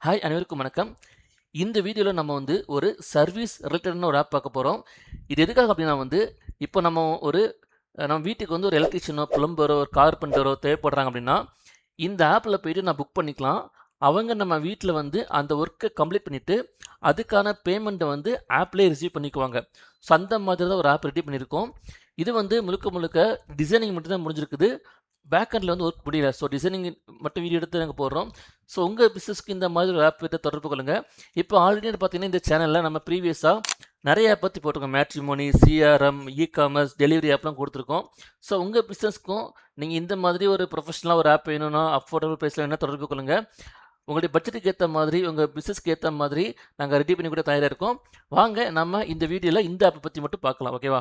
Hi அனைவருக்கும் வணக்கம். இந்த வீடியோவில் நம்ம ஒரு சர்வீஸ் ரிலேட்டடான ஒரு ஆப் பார்க்க போகிறோம். இது எதுக்காக அப்படின்னா இப்போ நம்ம வீட்டுக்கு ஒரு எலக்ட்ரீஷியனோ பிளம்பரோ ஒரு கார்பெண்டரோ தேவைப்படுறாங்க அப்படின்னா இந்த ஆப்பில் போயிட்டு நான் புக் பண்ணிக்கலாம். அவங்க நம்ம வீட்டில் அந்த ஒர்க்கை கம்ப்ளீட் பண்ணிவிட்டு அதுக்கான பேமெண்ட்டை ஆப்லேயே ரிசீவ் பண்ணிக்குவாங்க. ஸோ அந்த மாதிரி தான் ஒரு ஆப் ரெடி பண்ணியிருக்கோம். இது முழுக்க முழுக்க டிசைனிங் மட்டும் தான் முடிஞ்சிருக்குது. பேக்கெண்டில் ஒர்க் முடியல. ஸோ டிசைனிங் மட்டும் வீடியோ எடுத்து நாங்கள் போடுறோம். ஸோ உங்கள் பிஸ்னஸ்க்கு இந்த மாதிரி ஒரு ஆப் கிட்ட தொடர்பு கொள்ளுங்கள். இப்போ ஆல்ரெடி பார்த்தீங்கன்னா இந்த சேனலில் நம்ம ப்ரீவியஸாக நிறைய ஆப் பற்றி போட்டிருக்கோம். மேட்ரிமோனி, சிஆர்எம், இ-காமர்ஸ், டெலிவரி ஆப்லாம் கொடுத்துருக்கோம். ஸோ உங்கள் பிஸ்னஸ்க்கும் நீங்கள் இந்த மாதிரி ஒரு ப்ரொஃபஷனலாக ஒரு ஆப் வேணும்னா அஃபோர்டபுள் ப்ரைஸில் வேணால் தொடர்பு கொள்ளுங்கள். உங்களுடைய பட்ஜெட்டுக்கு ஏற்ற மாதிரி உங்கள் பிஸ்னஸ்க்கு ஏற்ற மாதிரி நாங்கள் ரெடி பண்ணி கூட தயாராக இருக்கோம். வாங்க நம்ம இந்த வீடியோவில் இந்த ஆப்பை பற்றி மட்டும் பார்க்கலாம். ஓகேவா?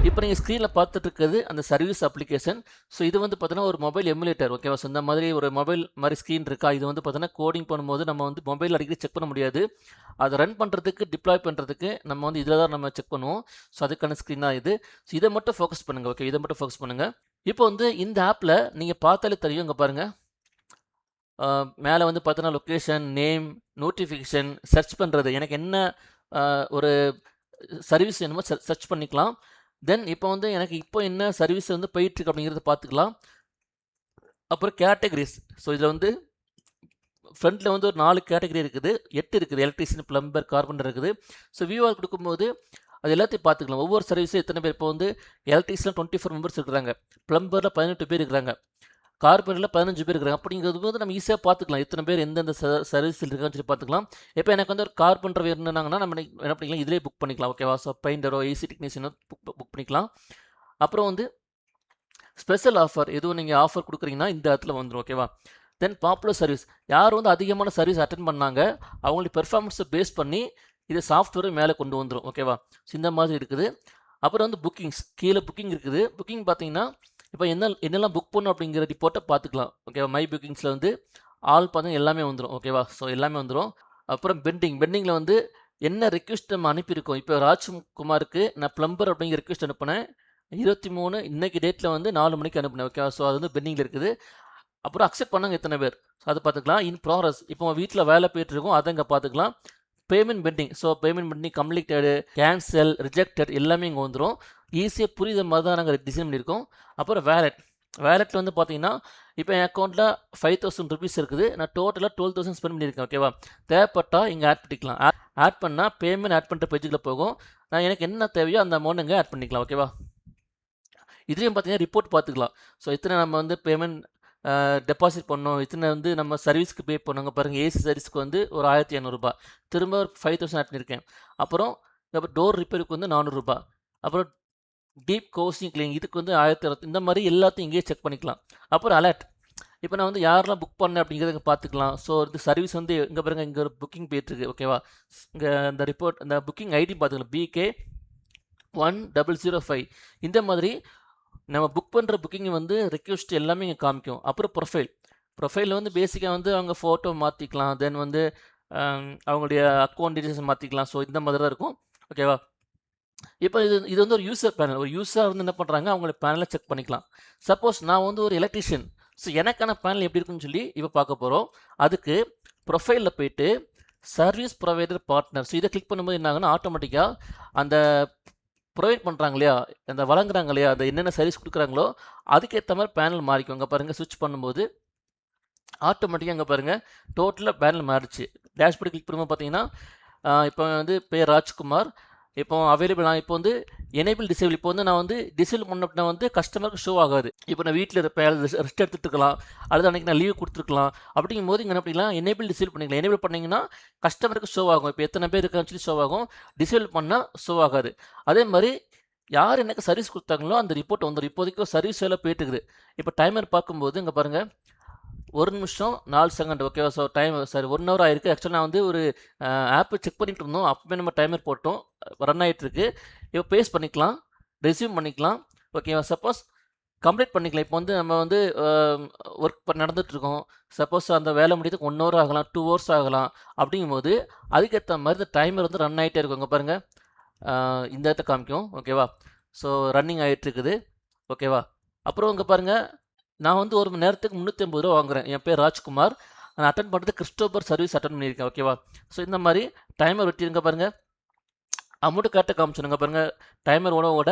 இப்போ நீங்கள் ஸ்க்ரீனில் பார்த்துட்டு இருக்கிறது அந்த சர்வீஸ் அப்ளிகேஷன். ஸோ இது பார்த்தீங்கன்னா ஒரு மொபைல் எமுலேட்டர். ஓகேவா? ஸோ இந்த மாதிரி ஒரு மொபைல் மாதிரி ஸ்க்ரீன் இருக்கா? இது பார்த்தீங்கன்னா கோடிங் பண்ணும்போது நம்ம மொபைல் அடிக்கடி செக் பண்ண முடியாது. அதை ரன் பண்ணுறதுக்கு டிப்ளாய் பண்ணுறதுக்கு நம்ம இதில் தான் நம்ம செக் பண்ணுவோம். ஸோ அதுக்கான ஸ்க்ரீன் தான் இது. ஸோ இதை மட்டும் ஃபோக்கஸ் பண்ணுங்கள். ஓகே, இதை மட்டும் ஃபோக்கஸ் பண்ணுங்கள். இப்போ இந்த ஆப்பில் நீங்கள் பார்த்தாலே தெரியும். இங்கே பாருங்கள், மேலே பார்த்தீங்கன்னா லொக்கேஷன், நேம், நோட்டிஃபிகேஷன், சர்ச் பண்ணுறது, எனக்கு என்ன ஒரு சர்வீஸ் வேணுமோ சர்ச் பண்ணிக்கலாம். தென் இப்போ எனக்கு இப்போ என்ன சர்வீஸ் போயிட்டுருக்கு அப்படிங்கிறத பார்த்துக்கலாம். அப்புறம் கேட்டகரிஸ். ஸோ இதில் ஃப்ரண்ட்டில் ஒரு 4 கேட்டகரி இருக்குது, 8 இருக்குது. எலக்ட்ரீஷியன், பிளம்பர், கார்பெண்டர் இருக்குது. ஸோ வியூவாக கொடுக்கும்போது அது எல்லாத்தையும் பார்த்துக்கலாம். ஒவ்வொரு சர்வீஸும் எத்தனை பேர். இப்போ எலக்ட்ரீஷியனில் 24 மெம்பர்ஸ் இருக்கிறாங்க, பிளம்பரில் 18 பேர் இருக்கிறாங்க, கார்பெண்டரில் 15 பேர் இருக்கிறாங்க. அப்படிங்கிறது நம்ம ஈஸியாக பார்த்துக்கலாம். எத்தனை பேர் எந்தெந்த சர்வீஸில் இருக்கான்னு சொல்லி பார்த்துக்கலாம். இப்போ எனக்கு ஒரு கார்பெண்டர் வேணும்னாங்கன்னா நம்ம என்ன பண்ணிக்கலாம், இதிலே புக் பண்ணிக்கலாம். ஓகேவா? ஸோ பெயிண்டரோ ஏசி டெக்னீஷியனோ புக் பண்ணிக்கலாம். அப்புறம் ஸ்பெஷல் ஆஃபர் எதுவும் நீங்கள் ஆஃபர் கொடுக்குறீங்கன்னா இந்த இடத்துல வந்துடும். ஓகேவா? தென் பாப்புலர் சர்வீஸ், யார் அதிகமான சர்வீஸ் அட்டன் பண்ணாங்க அவங்களுடைய பெர்ஃபார்மன்ஸை பேஸ் பண்ணி இது சாஃப்ட்வேரை மேலே கொண்டு வந்துடும். ஓகேவா? ஸோ இந்த மாதிரி இருக்குது. அப்புறம் புக்கிங்ஸ், கீழே புக்கிங் இருக்குது. புக்கிங் பார்த்தீங்கன்னா இப்போ என்னெல்லாம் புக் பண்ணும் அப்படிங்கிற ரிப்போர்ட்டை பார்த்துக்கலாம். ஓகேவா? மை புக்கிங்ஸில் ஆல் பார்த்தீங்கன்னா எல்லாமே வந்துடும். ஓகேவா? ஸோ எல்லாமே வந்துடும். அப்புறம் பெண்டிங்கில் என்ன ரெக்வெஸ்ட் நம்ம அனுப்பியிருக்கோம். இப்போ ராஜ்குமாருக்கு நான் பிளம்பர் அப்படிங்கிற ரெக்வெஸ்ட் அனுப்பினேன். 23 இன்னைக்கு டேட்டில் 4 மணிக்கு அனுப்பினேன். ஓகேவா? ஸோ அது பெண்டிங்கில் இருக்குது. அப்புறம் அக்செப்ட் பண்ணாங்க எத்தனை பேர், ஸோ அதை பார்த்துக்கலாம். இன் ப்ராக்ரஸ், இப்போ வீட்டில் வேலை போயிட்டு இருக்கோம், அதை இங்கே பார்த்துக்கலாம். Payment pending, so payment pending, completed, cancel, rejected எல்லாமே இங்கே வந்துடும். ஈஸியாக புரியுத மாதிரி தான் நாங்கள் டிசைன் பண்ணியிருக்கோம். அப்புறம் வேலெட்டில் பார்த்தீங்கன்னா இப்போ என் அக்கௌண்ட்டில் 5000 ருபீஸ் இருக்குது. நான் டோட்டலாக 12,000 ஸ்பெண்ட் பண்ணியிருக்கேன். ஓகேவா? தேவைப்பட்டால் இங்கே ஆட் பண்ணிக்கலாம். ஆட் பண்ணால் பேமெண்ட் ஆட் பண்ணுற பேஜுக்குள்ள போகும். நான் எனக்கு என்ன தேவையோ அந்த அமௌண்ட் இங்கே ஆட் பண்ணிக்கலாம். ஓகேவா? இதுலேயும் பார்த்தீங்கன்னா ரிப்போர்ட் பார்த்துக்கலாம். ஸோ இத்தனை நம்ம பேமெண்ட் டெபாசிட் பண்ணோம், இத்தனை நம்ம சர்வீஸ்க்கு பே பண்ணுங்க. பாருங்கள், ஏசி சர்வீஸ்க்கு ஒரு 1500 திரும்ப ஒரு 5000 ஆட் பண்ணியிருக்கேன். அப்புறம் டோர் ரிப்பேருக்கு 400. அப்புறம் டீப் கோசிங் கிளீனிங் இதுக்கு 1600. இந்த மாதிரி எல்லாத்தையும் இங்கேயே செக் பண்ணிக்கலாம். அப்புறம் அலர்ட், இப்போ நான் யாரெல்லாம் புக் பண்ணேன் அப்படிங்கிறத பார்த்துக்கலாம். ஸோ இந்த சர்வீஸ் இங்கே பாருங்கள், இங்கே ஒரு புக்கிங் போயிட்டுருக்கு. ஓகேவா? இங்கே இந்த ரிப்போர்ட், இந்த புக்கிங் ஐடி பார்த்துக்கலாம், BK 1005. இந்த மாதிரி நம்ம புக் பண்ணுற புக்கிங் ரெக்வெஸ்ட் எல்லாமே இங்கே காமிக்கும். அப்புறம் ப்ரொஃபைல் பேசிக்காக அவங்க ஃபோட்டோ மாற்றிக்கலாம். தென் அவங்களுடைய அக்கௌண்ட் டீட்டெயில்ஸ் மாற்றிக்கலாம். ஸோ இந்த மாதிரி தான் இருக்கும். ஓகேவா? இப்போ இது ஒரு யூசர் பேனல். ஒரு யூஸர் என்ன பண்ணுறாங்க, அவங்களுடைய பேனலை செக் பண்ணிக்கலாம். சப்போஸ் நான் ஒரு எலக்ட்ரீஷியன், ஸோ எனக்கான பேனல் எப்படி இருக்குன்னு சொல்லி இப்போ பார்க்க போகிறோம். அதுக்கு ப்ரொஃபைலில் போயிட்டு சர்வீஸ் ப்ரொவைடர் பார்ட்னர், ஸோ இதை கிளிக் பண்ணும்போது என்ன ஆகுன்னா ஆட்டோமேட்டிக்காக அந்த ப்ரொவைட் பண்ணுறாங்க இல்லையா, அந்த வழங்குறாங்க இல்லையா, அந்த என்னென்ன சர்வீஸ் கொடுக்குறாங்களோ அதுக்கேற்ற மாதிரி பேனல் மாறிக்கும். அங்கே பாருங்கள், சுவிட்ச் பண்ணும்போது ஆட்டோமேட்டிக்காக அங்கே பாருங்கள் டோட்டலாக பேனல் மாறிடுச்சு. டேஷ்போர்டு கிளிக் பண்ணும்போது பார்த்தீங்கன்னா இப்போ பேர் ராஜ்குமார், இப்போ அவைலபிள். நான் இப்போ எனேபிள் டிசேபிள், இப்போ நான் டிசேபிள் பண்ண கஸ்டமருக்கு ஷோ ஆகாது. இப்போ நான் வீட்டில் இருப்பேன், ரெஸ்ட் எடுத்துகிட்டு இருக்கலாம், அடுத்த அன்றைக்கி நான் லீவ் கொடுத்துருக்கலாம். அப்படிங்கும் போது இங்கே என்ன பண்ணிக்கலாம், எனேபிள் டிசேபிள் பண்ணிக்கலாம். எனேபிள் பண்ணிங்கன்னா கஸ்டமருக்கு ஷோ ஆகும். இப்போ எத்தனை பேர் இருக்கான்னு சொல்லி ஷோ ஆகும். டிசேபிள் பண்ணால் ஷோ ஆகாது. அதே மாதிரி யார் எனக்கு சர்வீஸ் கொடுத்தாங்களோ அந்த ரிப்போர்ட் வந்துடும். இப்போதைக்கு சர்வீஸ் வேலை போயிட்டுருக்குது. இப்போ டைமர் பார்க்கும்போது இங்கே பாருங்கள், 1 நிமிஷம் 4 செகண்ட். ஓகேவா? ஸோ டைம் 1 ஹவர் ஆயிருக்கு. ஆக்சுவலாக நான் ஒரு ஆப்பை செக் பண்ணிட்டு இருந்தோம், அப்போவே நம்ம டைமர் போட்டோம், ரன் ஆகிட்டுருக்கு. இப்போ பேஸ் பண்ணிக்கலாம், ரெஸ்யூம் பண்ணிக்கலாம். ஓகேவா? சப்போஸ் கம்ப்ளீட் பண்ணிக்கலாம். இப்போ நம்ம ஒர்க் நடந்துகிட்ருக்கோம். சப்போஸ் அந்த வேலை முடியறதுக்கு 1 ஹவர் ஆகலாம், 2 ஹவர்ஸ் ஆகலாம். அப்படிங்கும்போது அதுக்கேற்ற மாதிரி இந்த டைமர் ரன் ஆகிட்டே இருக்கும். இங்கே பாருங்கள், இந்த இடத்த காமிக்கும். ஓகேவா? ஸோ ரன்னிங் ஆகிட்டுருக்குது. ஓகேவா? அப்புறம் இங்கே பாருங்கள், நான் ஒரு மணி நேரத்துக்கு 350 ரூபா வாங்குறேன். என் பேர் ராஜ்குமார். நான் அட்டன் பண்ணுறது கிறிஸ்டோபர் சர்வீஸ் அட்டன் பண்ணியிருக்கேன். ஓகேவா? ஸோ இந்த மாதிரி டைமர் வெட்டிருங்க பாருங்கள். அமௌண்ட்டு கரெக்டாக காமிச்சிருங்க பாருங்கள். டைமர் ஓட ஓட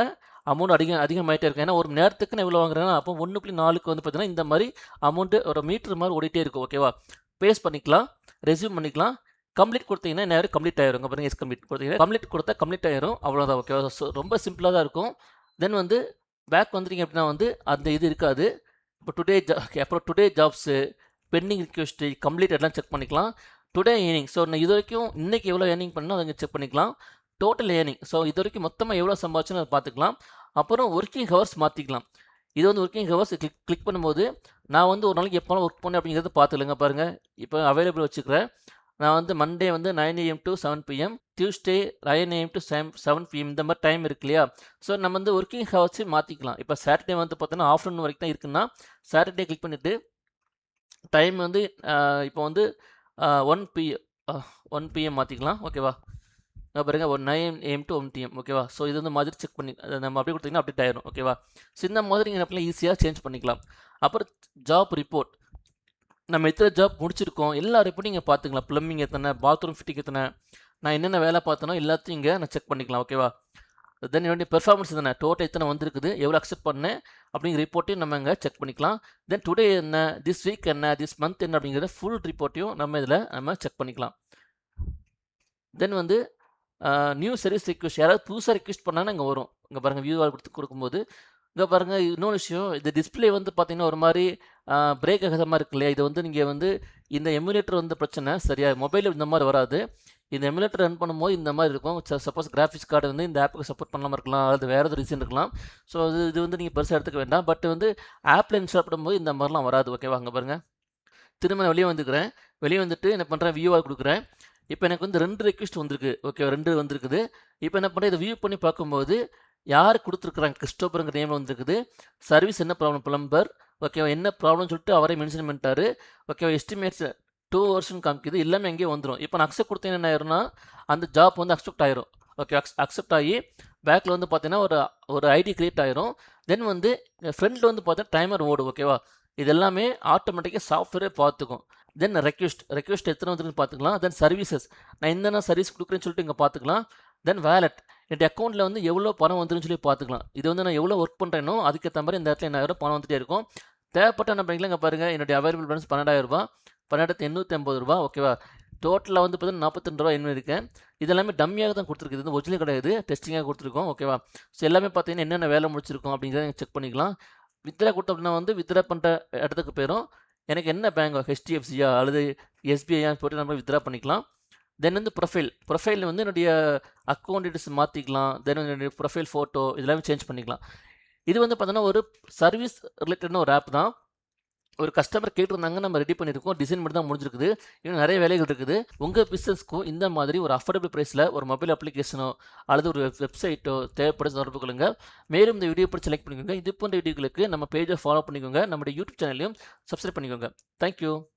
அமௌண்ட் அதிகமாகிட்டே இருக்கும். ஏன்னா ஒரு மணி நேரத்துக்கு நான் எவ்வளோ வாங்குறேன்னா அப்போ 1.4க்கு வந்து பார்த்தீங்கன்னா இந்த மாதிரி அமௌண்ட்டு ஒரு மீட்ரு மாதிரி ஓடிட்டே இருக்கும். ஓகேவா? பேஸ்ட் பண்ணிக்கலாம், ரெஸ்யூம் பண்ணிக்கலாம். கம்ப்ளீட் கொடுத்தீங்கன்னா நேரம் கம்ப்ளீட் ஆயிரும். பாருங்கள், எஸ் கம்ப்ளீட் கொடுத்தீங்கன்னா கம்ப்ளீட் கொடுத்தா கம்ப்ளீட் ஆயிரும். அவ்வளோதான். ஓகேவா? ஸோ ரொம்ப சிம்பிளாக தான் இருக்கும். தென் வந்து பேக் வந்துட்டீங்க அப்படின்னா வந்து அந்த இது இருக்காது. இப்போ அப்புறம் today jobs, pending request, complete எல்லாம் செக் பண்ணிக்கலாம். டுடே ஏர்னிங், ஸோ நான் இது வரைக்கும் இன்றைக்கி எவ்வளோ ஏர்னிங் பண்ணணும் அதை செக் பண்ணிக்கலாம். டோட்டல் ஏர்னிங், ஸோ இது வரைக்கும் மொத்தமாக எவ்வளோ சம்பாதிச்சுன்னு அதை பார்த்துக்கலாம். அப்புறம் ஒர்க்கிங் ஹவர்ஸ் மாற்றிக்கலாம். இது வந்து ஒர்க்கிங் ஹவர்ஸ் கிளிக் பண்ணும்போது நான் வந்து ஒரு நாளைக்கு எப்போலாம் ஒர்க் பண்ணேன் அப்படிங்கிறத பார்த்துக்கலங்க பாருங்கள். இப்போ அவைலபிள் வச்சுக்கிறேன். நான் வந்து மண்டே வந்து 9 AM to 7 PM, Tuesday 9 AM to 7 PM இந்த மாதிரி டைம் இருக்கு இல்லையா? ஸோ நம்ம வந்து ஒர்க்கிங் ஹவர்ஸே மாற்றிக்கலாம். இப்போ சாட்டர்டே வந்து பார்த்தோன்னா ஆஃப்டர்நூன் வரைக்கும் தான் இருக்குன்னா சாட்டர்டே கிளிக் பண்ணிவிட்டு டைம் வந்து இப்போ வந்து 1 PM மாற்றிக்கலாம். ஓகேவா? பாருங்க, ஒரு 9 AM to 1 PM. ஓகேவா? ஸோ இது வந்து மாதிரி செக் பண்ணி நம்ம அப்படியே கொடுத்தீங்கன்னா அப்டேட் ஆயிரும். ஓகேவா? ஸோ இந்த மாதிரி நீங்கள் ஈஸியாக சேஞ்ச் பண்ணிக்கலாம். அப்புறம் ஜாப் ரிப்போர்ட், நம்ம எத்தனை ஜாப் முடிச்சிருக்கோம் எல்லா ரிப்போர்ட்டும் இங்கே பார்த்துக்கலாம். ப்ளம்பிங் எத்தனை, பாத்ரூம் ஃபிட்டிங் எத்தனை, நான் என்னென்ன வேலை பார்த்தனோ எல்லாத்தையும் இங்கே நான் செக் பண்ணிக்கலாம். ஓகேவா? தென் என்னுடைய பெர்ஃபார்மன்ஸ் தானே, டோட்டல் எத்தனை வந்திருக்குது, எவ்வளோ அக்செப்ட் பண்ணேன் அப்படிங்கிற ரிப்போர்ட்டையும் நம்ம இங்கே செக் பண்ணிக்கலாம். தென் டுடே என்ன, திஸ் வீக் என்ன, திஸ் மந்த் என்ன அப்படிங்கிற ஃபுல் ரிப்போர்ட்டையும் நம்ம செக் பண்ணிக்கலாம். தென் வந்து நியூ சர்வீஸ் ரிக்வெஸ்ட், யாராவது புதுசாக ரிக்வெஸ்ட் பண்ணாங்கன்னா இங்கே வரும். இங்கே பாருங்கள், வியூ ஆல் கொடுக்கும்போது இங்கே பாருங்கள். இன்னொரு விஷயம், இந்த டிஸ்பிளே வந்து பார்த்தீங்கன்னா ஒரு மாதிரி பிரேக் ஆகாத மாதிரி இருக்கு இல்லையா? இது வந்து நீங்கள் வந்து இந்த எமுலேட்டர் வந்து பிரச்சனை, சரியா? மொபைலில் இந்த மாதிரி வராது. இந்த எமுலேட்டர் ரன் பண்ணும்போது இந்த மாதிரி இருக்கும். சப்போஸ் கிராஃபிக்ஸ் கார்டு வந்து இந்த ஆப்புக்கு சப்போர்ட் பண்ணாமல் இருக்கலாம், அது வேறு எதாவது ரீசன் இருக்கலாம். ஸோ இது வந்து நீங்கள் பெருசாக எடுத்துக்க வேண்டாம். பட் வந்து ஆப்பில் இன்ஸ்டால் பண்ணும்போது இந்த மாதிரிலாம் வராது. ஓகேவா? அங்கே பாருங்கள், திரும்ப நான் வெளியே வந்துக்கிறேன். வெளியே வந்துட்டு என்ன பண்ணுறேன், வியூ ஆல் கொடுக்குறேன். இப்போ எனக்கு வந்து 2 ரெக்வெஸ்ட் வந்திருக்கு. ஓகே, 2 வந்திருக்குது. இப்போ என்ன பண்ணுறேன், இதை வியூ பண்ணி பார்க்கும்போது யார் கொடுத்துருக்குறாங்க, கிறிஸ்டோபருங்கிற நேமில் வந்துருக்குது. சர்வீஸ் என்ன ப்ராப்ளம், பிளம்பர். ஓகேவா? என்ன ப்ராப்ளம்னு சொல்லிட்டு அவரே மென்ஷன் பண்ணிட்டாரு. ஓகேவா? எஸ்டிமேட்ஸ் 2 ஹவர்ஸ்னு காமிக்குது. எல்லாமே எங்கேயே வந்துடும். இப்போ நான் அக்செப்ட் கொடுத்தேன், என்ன ஆயிரும்னா அந்த ஜாப் வந்து அக்செப்ட் ஆயிரும். ஓகே, அக்செப்ட் ஆகி பேக்கில் வந்து பார்த்தீங்கன்னா ஒரு ஐடி கிரியேட் ஆயிரும். தென் வந்து ஃப்ரண்டில் வந்து பார்த்தீங்கன்னா டைமர் ஓடும். ஓகேவா? இது எல்லாமே ஆட்டோமேட்டிக்காக சாஃப்ட்வேரே பார்த்துக்கும். தென் ரெக்வெஸ்ட் எத்தனை வந்துருக்குன்னு பார்த்துக்கலாம். தென் சர்வீசஸ், நான் என்னென்ன சர்வீஸ் கொடுக்குறேன்னு சொல்லிட்டு இங்கே பார்த்துக்கலாம். தென் வேலட், என்னுடைய அக்கௌண்ட்டில் வந்து எவ்வளோ பணம் வந்துருன்னு சொல்லி பார்த்துக்கலாம். இது வந்து நான் எவ்வளோ ஒர்க் பண்ணுறேனோ அதுக்கேற்ற மாதிரி இந்த இடத்துல 1000 பணம் வந்துகிட்டே இருக்கும். தேவைப்பட்ட என்ன பண்ணிக்கலாம், இங்கே பாருங்கள், என்னுடைய அவைலபிள் பேலன்ஸ் 12,000 ரூபா, 12,850 ரூபா. ஓகேவா? டோட்டலாக வந்து பார்த்தீங்கன்னா 42 ரூபா என்ன இருக்கேன். இது எல்லாமே டம்மியாக தான் கொடுத்துருக்கு. இது வந்து ஒரிஜினல் கிடையாது, டெஸ்டிங்காக கொடுத்துருக்கோம். ஓகேவா? ஸோ எல்லாமே பார்த்தீங்கன்னா என்னென்ன வேலை முடிச்சிருக்கோம் அப்படிங்கிறத செக் பண்ணிக்கலாம். வித்ரா கொடுத்தோம் அப்படின்னா வந்து வித்ரா பண்ணுற இடத்துக்கு போயிடும். எனக்கு என்ன பேங்க், ஹெச்டிஎஃப்சியா அல்லது எஸ்பிஐயான்னு போட்டு நம்ம வித்ரா பண்ணிக்கலாம். தென் வந்து ப்ரொஃபைல் வந்து என்னுடைய அக்கௌண்ட் டீட்டெயில்ஸ் மாற்றிக்கலாம். தென் என்னுடைய ப்ரொஃபைல் ஃபோட்டோ இதெல்லாமே சேஞ்ச் பண்ணிக்கலாம். இது வந்து பார்த்தோன்னா ஒரு சர்வீஸ் ரிலேட்டடான ஒரு ஆப் தான். ஒரு கஸ்டமர் கேட்டிருந்தாங்க, நம்ம ரெடி பண்ணியிருக்கோம். டிசைன் மட்டும் தான் முடிஞ்சிருக்குது. இன்னும் நிறைய வேலைகள் இருக்குது. உங்கள் பிஸ்னஸ்க்கும் இந்த மாதிரி ஒரு அஃபோர்டபுள் ப்ரைஸில் ஒரு மொபைல் அப்ளிகேஷனோ அல்லது ஒரு வெப்சைட்டோ தேவைப்பட தொடர்பு கொள்ளுங்க. மேலும் இந்த வீடியோ பற்றி செலக்ட் பண்ணிக்கோங்க. இது போன்ற வீடியோக்களுக்கு நம்ம பேஜை ஃபாலோ பண்ணிக்கோங்க. நம்முடைய யூடியூப் சேனலையும் சப்ஸ்கிரைப் பண்ணிக்கோங்க. தேங்க்யூ.